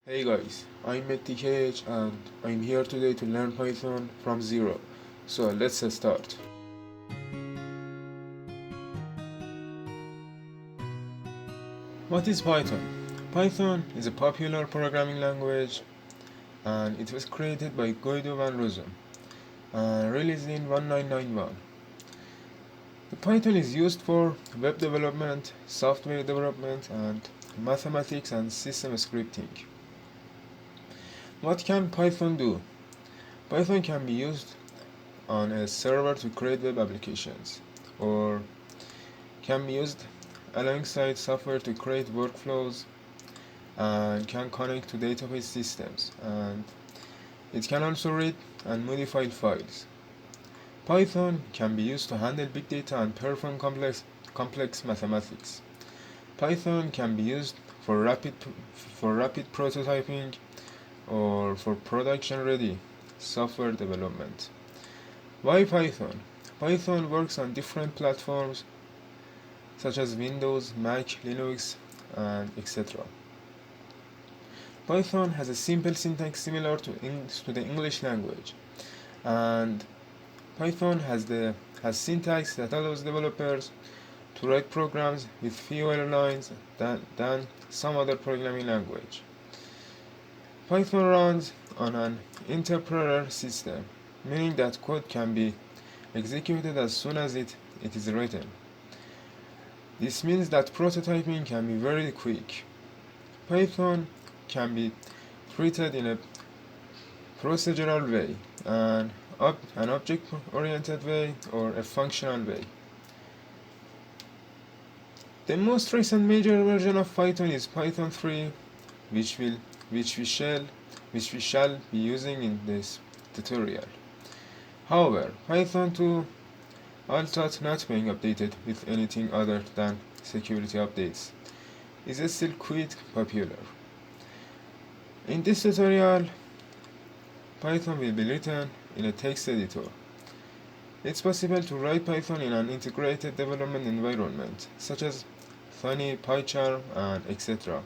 Hey guys, I'm TKH and I'm here today to learn Python from zero. So let's start. What is Python? Python is a popular programming language and it was created by Guido van Rossum and released in 1991. The Python is used for web development, software development and mathematics and system scripting. What can Python do? Python can be used on a server to create web applications, or can be used alongside software to create workflows, and can connect to database systems, and it can also read and modify files. Python can be used to handle big data and perform complex mathematics. Python can be used for rapid prototyping or for production ready software development. Why Python? Python works on different platforms such as Windows, Mac, Linux, and etc. Python has a simple syntax similar to the English language, and Python has syntax that allows developers to write programs with fewer lines than some other programming language. Python runs on an interpreter system, meaning that code can be executed as soon as it is written. This means that prototyping can be very quick. Python can be treated in a procedural way, an object-oriented way, or a functional way. The most recent major version of Python is Python 3, which we shall be using in this tutorial. However, Python 2, although not being updated with anything other than security updates, is still quite popular. In this tutorial, Python will be written in a text editor. It's possible to write Python in an integrated development environment, such as Funny, PyCharm, and etc.